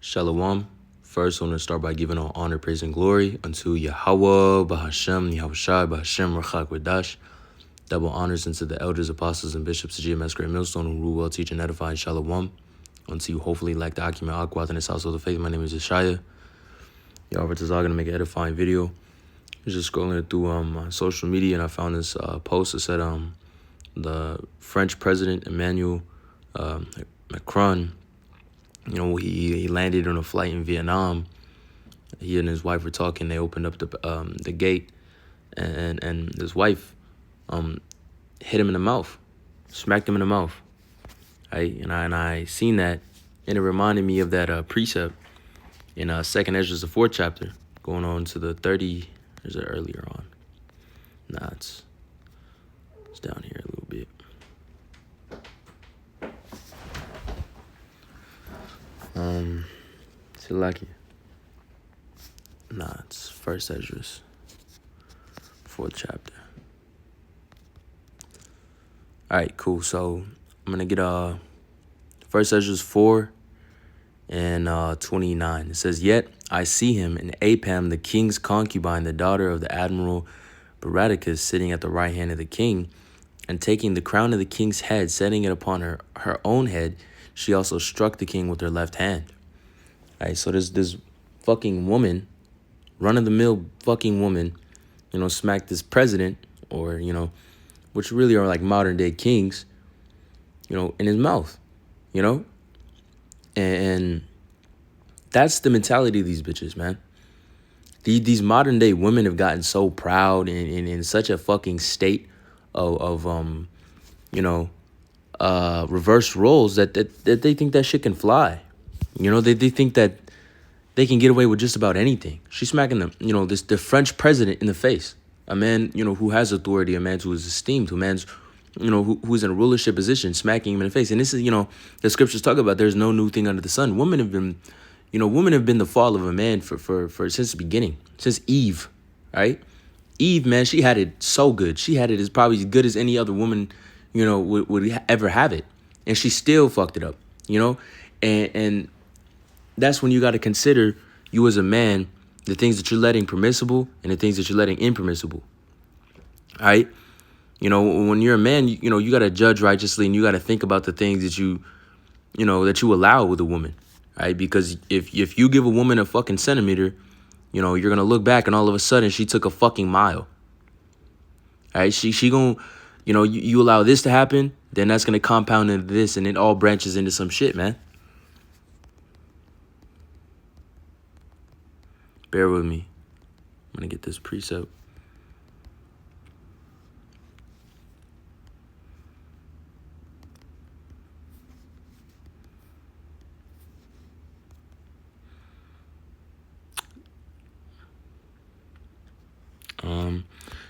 Shalom. First, I want to start by giving all honor, praise, and glory unto Yahweh, Bahashem, Yahushai, Bahashem, Rachak, Wadash. Double honors unto the elders, apostles, and bishops of GMS Great Millstone who rule well, teach, and edify. Shalom. Unto you, hopefully, like the Akim and Aquat in this household of faith. My name is Yeshaya. Y'all, I'm going to make an edifying video. I was just scrolling through my social media, and I found this post that said the French president, Emmanuel Macron, he landed on a flight in Vietnam. He and his wife were talking. They opened up the gate, and his wife hit him in the mouth, smacked him in the mouth. And I seen that, and it reminded me of that precept in 2nd Ezra, the 4th chapter, going on to the 30. Is it earlier on? Nah, it's down here a little bit. Is it lucky? Nah, it's 1st Ezra, 4th chapter. All right, cool. So I'm gonna get 1st Ezra 4 and 29. It says, "Yet I see him in Apam, the king's concubine, the daughter of the admiral Beradicus, sitting at the right hand of the king, and taking the crown of the king's head, setting it upon her own head. She also struck the king with her left hand." All right, so there's this fucking woman, run-of-the-mill fucking woman, smacked this president, or, which really are like modern-day kings, in his mouth, And that's the mentality of these bitches, man. These modern-day women have gotten so proud and in such a fucking state of reverse roles that they think that shit can fly. They think that they can get away with just about anything. She's smacking them, the French president in the face. A man, who has authority, a man who is esteemed, a man's, who's in a rulership position, smacking him in the face. And this is, the scriptures talk about there's no new thing under the sun. Women have been the fall of a man for since the beginning, since Eve, right? Eve, man, she had it so good. She had it as probably as good as any other woman, would ever have it. And she still fucked it up, And that's when you got to consider, you as a man, the things that you're letting permissible and the things that you're letting impermissible. All right? When you're a man, you got to judge righteously, and you got to think about the things that you allow with a woman. Right? Because if you give a woman a fucking centimeter, you're going to look back and all of a sudden she took a fucking mile. All right? She going to, you allow this to happen, then that's going to compound into this, and it all branches into some shit, man. Bear with me. I'm going to get this precept.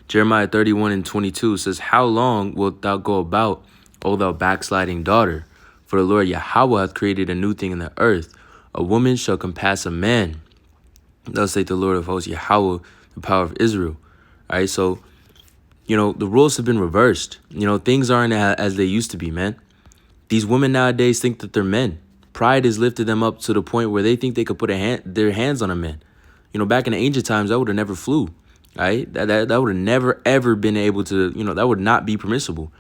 Jeremiah 31 and 22 says, "How long wilt thou go about, O thou backsliding daughter? For the Lord Yahweh hath created a new thing in the earth. A woman shall compass a man. Thus saith the Lord of hosts, Yahweh, the power of Israel." All right, so, the rules have been reversed. Things aren't as they used to be, man. These women nowadays think that they're men. Pride has lifted them up to the point where they think they could put their hands on a man. Back in the ancient times, that would have never flew. Right? That would have never, ever been able to, that would not be permissible.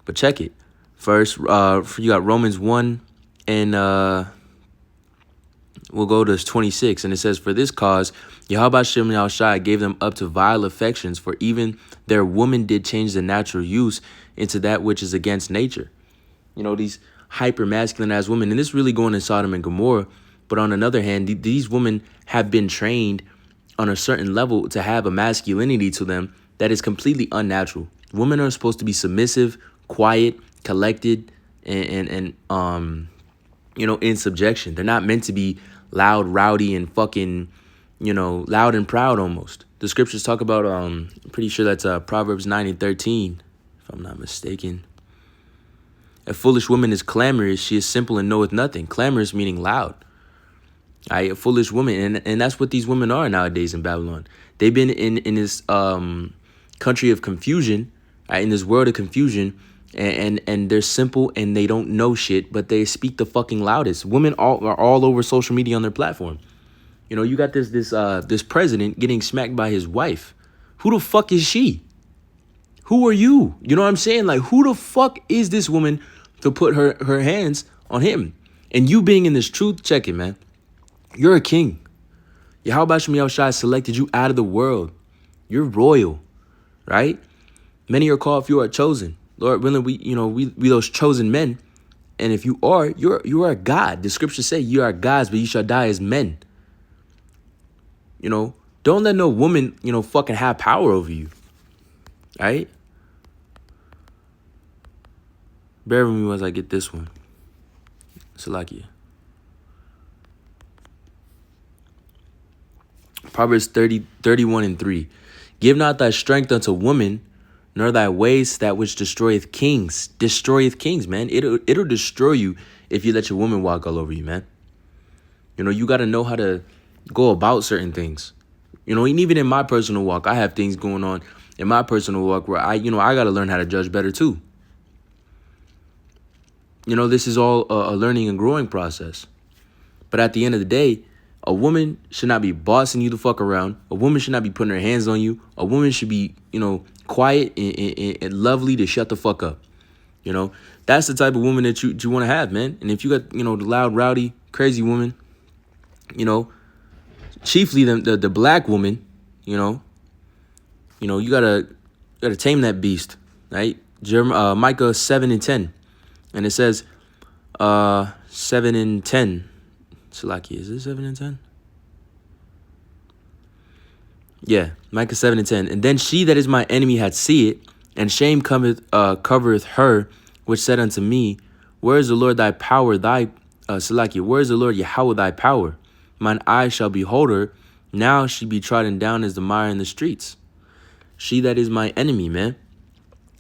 But check it. First, you got Romans 1 and we'll go to 26. And it says, "For this cause, Yahweh Shem Yahushai gave them up to vile affections, for even their woman did change the natural use into that which is against nature." These hyper masculinized women, and this really going in Sodom and Gomorrah. But on another hand, these women have been trained on a certain level to have a masculinity to them that is completely unnatural. Women are supposed to be submissive, quiet, collected, and in subjection. They're not meant to be loud, rowdy, and fucking, loud and proud almost. The scriptures talk about, I'm pretty sure that's Proverbs 9 and 13, if I'm not mistaken. "A foolish woman is clamorous. She is simple and knoweth nothing." Clamorous meaning loud. A foolish woman, and that's what these women are nowadays in Babylon. They've been in this country of confusion, in this world of confusion, and they're simple and they don't know shit, but they speak the fucking loudest. Women are all over social media on their platform. You know, you got this president getting smacked by his wife. Who the fuck is she? Who are you? You know what I'm saying? Like, who the fuck is this woman to put her hands on him? And you being in this truth, check it, man. You're a king. Yahweh Shem Yahushua selected you out of the world. You're royal, right? Many are called, few are chosen. Lord willing, we those chosen men. And if you are, you are a God. The scriptures say you are gods, but you shall die as men. You know, don't let no woman, fucking have power over you. Right? Bear with me as I get this one. Salakia. Proverbs 31:3. Give not thy strength unto woman, nor thy ways that which destroyeth kings. Destroyeth kings, man. It'll destroy you if you let your woman walk all over you, man. You know, you got to know how to go about certain things. You know, and even in my personal walk, I have things going on in my personal walk where I got to learn how to judge better too. You know, this is all a learning and growing process. But at the end of the day, a woman should not be bossing you the fuck around. A woman should not be putting her hands on you. A woman should be, quiet and lovely to shut the fuck up. You know, that's the type of woman that you want to have, man. And if you got, the loud, rowdy, crazy woman, chiefly the black woman, you gotta tame that beast, right? Micah 7:10, and it says, 7:10. Salaki, is it 7:10? Yeah, Micah 7:10. And then she that is my enemy had see it, and shame covereth her, which said unto me, where is the Lord thy power, Salaki, where is the Lord Yahweh thy power? Mine eye shall behold her, now she be trodden down as the mire in the streets. She that is my enemy, man.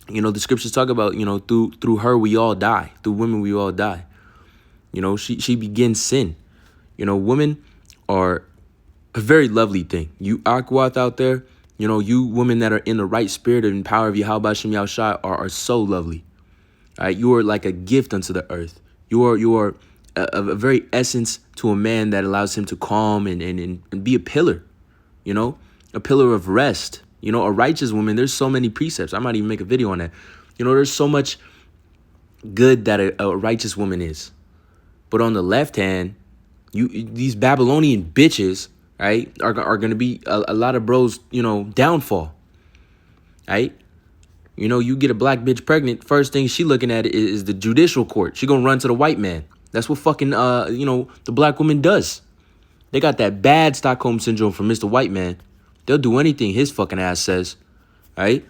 The scriptures talk about, through her we all die. Through women we all die. She begins sin. Women are a very lovely thing. You Aquath out there, you women that are in the right spirit and power of Yahweh Shem Yahushua are so lovely. All right, you are like a gift unto the earth. You are a very essence to a man that allows him to calm and be a pillar, a pillar of rest. A righteous woman, there's so many precepts. I might even make a video on that. There's so much good that a righteous woman is. But on the left hand, these Babylonian bitches, right, are going to be a lot of bros, downfall, right? You get a black bitch pregnant, first thing she looking at is the judicial court. She going to run to the white man. That's what fucking, the black woman does. They got that bad Stockholm syndrome from Mr. White Man. They'll do anything his fucking ass says, right?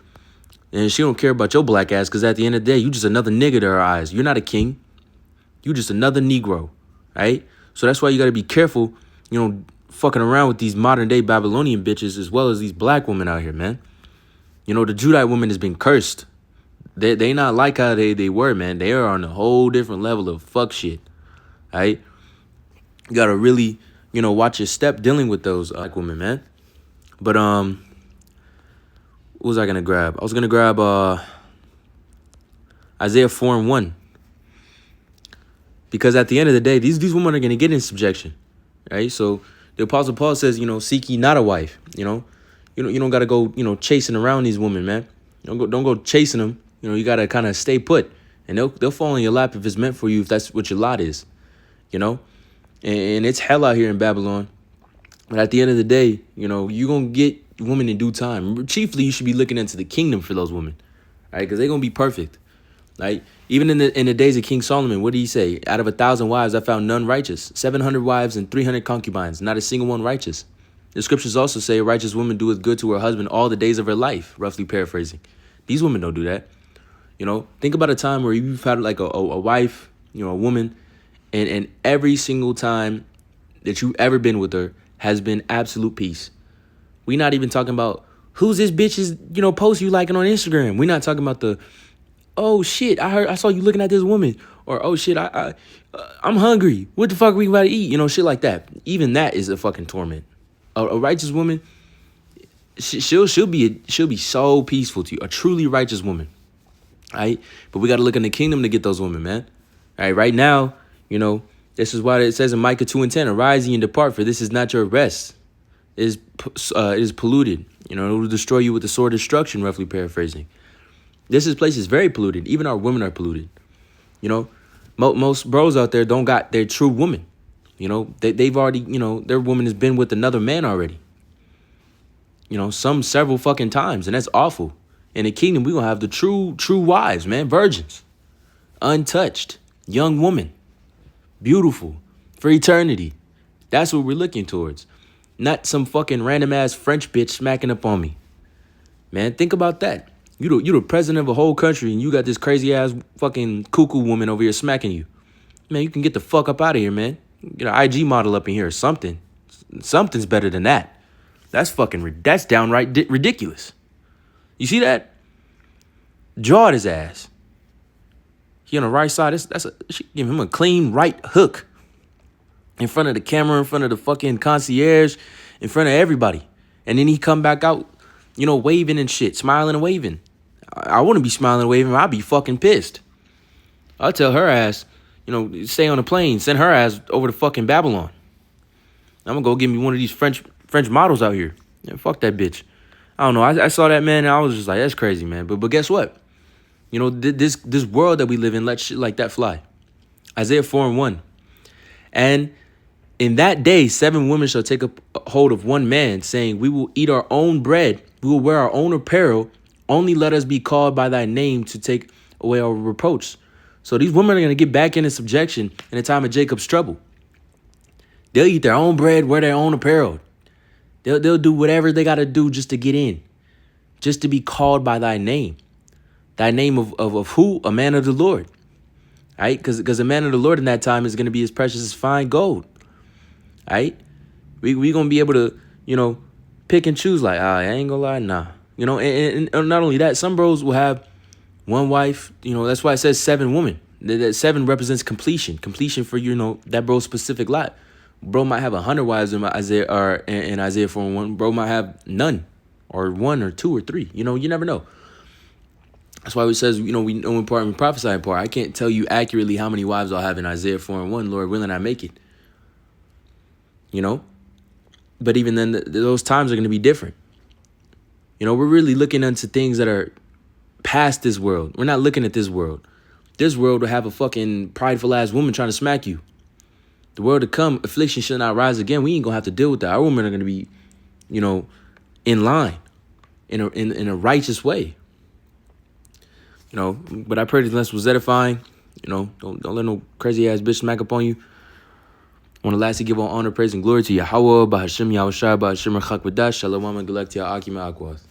And she don't care about your black ass because at the end of the day, you just another nigga to her eyes. You're not a king. You just another Negro, right? So that's why you got to be careful, fucking around with these modern day Babylonian bitches as well as these black women out here, man. The Judite woman has been cursed. They not like how they were, man. They are on a whole different level of fuck shit, right? You got to really, watch your step dealing with those black women, man. But, what was I going to grab? I was going to grab Isaiah 4:1. Because at the end of the day, these women are going to get in subjection, right? So the Apostle Paul says, seek ye not a wife, You don't got to go, chasing around these women, man. Don't go chasing them. You got to kind of stay put. And they'll fall in your lap if it's meant for you, if that's what your lot is, And it's hell out here in Babylon. But at the end of the day, you're going to get women in due time. Chiefly, you should be looking into the kingdom for those women, right? Because they're going to be perfect, right? Even in the days of King Solomon, what did he say? Out of 1,000 wives, I found none righteous. 700 wives and 300 concubines, not a single one righteous. The scriptures also say a righteous woman doeth good to her husband all the days of her life, roughly paraphrasing. These women don't do that. Think about a time where you've had like a wife, a woman, and every single time that you've ever been with her has been absolute peace. We not even talking about who's this bitch's, post you liking on Instagram. We not talking about the, oh shit, I saw you looking at this woman, or oh shit, I'm hungry. What the fuck are we about to eat? Shit like that. Even that is a fucking torment. A righteous woman, she'll be so peaceful to you. A truly righteous woman, All right. But we got to look in the kingdom to get those women, man. All right. Right now, this is why it says in Micah 2:10, arise ye and depart, for this is not your rest. It is polluted. It will destroy you with the sword of destruction, roughly paraphrasing. This place is very polluted. Even our women are polluted. Most bros out there don't got their true woman. They've already, their woman has been with another man already. Some several fucking times, and that's awful. In the kingdom, we gonna have the true wives, man, virgins, untouched, young woman, beautiful, for eternity. That's what we're looking towards. Not some fucking random ass French bitch smacking up on me. Man, think about that. You the president of a whole country and you got this crazy ass fucking cuckoo woman over here smacking you. Man, you can get the fuck up out of here, man. Get an IG model up in here or something. Something's better than that. That's downright ridiculous. You see that? Jawed his ass. He on the right side. She give him a clean right hook. In front of the camera, in front of the fucking concierge, in front of everybody. And then he come back out, waving and shit, smiling and waving. I wouldn't be smiling and waving. I'd be fucking pissed. I'll tell her ass, stay on the plane, send her ass over to fucking Babylon. I'm gonna go get me one of these French models out here. Yeah, fuck that bitch. I don't know. I saw that, man, and I was just like, that's crazy, man. But guess what? This world that we live in, let shit like that fly. Isaiah 4:1. And in that day, 7 women shall take up hold of one man, saying, we will eat our own bread. We will wear our own apparel. Only let us be called by thy name to take away our reproach. So these women are going to get back into subjection in the time of Jacob's trouble. They'll eat their own bread, wear their own apparel. They'll do whatever they got to do just to get in, just to be called by thy name. Thy name of who? A man of the Lord. All right? Because a man of the Lord in that time is going to be as precious as fine gold. All right? We going to be able to, pick and choose like, I ain't going to lie, nah. And not only that, some bros will have one wife. That's why it says 7 women. That 7 represents completion. Completion for, that bro's specific lot. Bro might have 100 wives in Isaiah 4:1. Bro might have none, or 1 or 2 or 3. You never know. That's why it says, we know in part and we prophesy in part. I can't tell you accurately how many wives I'll have in Isaiah 4:1. Lord willing, I make it. But even then, those times are going to be different. We're really looking into things that are past this world. We're not looking at this world. This world will have a fucking prideful ass woman trying to smack you. The world to come, affliction shall not rise again. We ain't going to have to deal with that. Our women are going to be, in line, in a righteous way. But I pray this lesson was edifying. Don't let no crazy ass bitch smack up on you. I want to lastly give all honor, praise, and glory to Yahweh, Bahashim Yahushua, Bahashim Rachak B'dash, Shalom and Galak to Akima Akwath.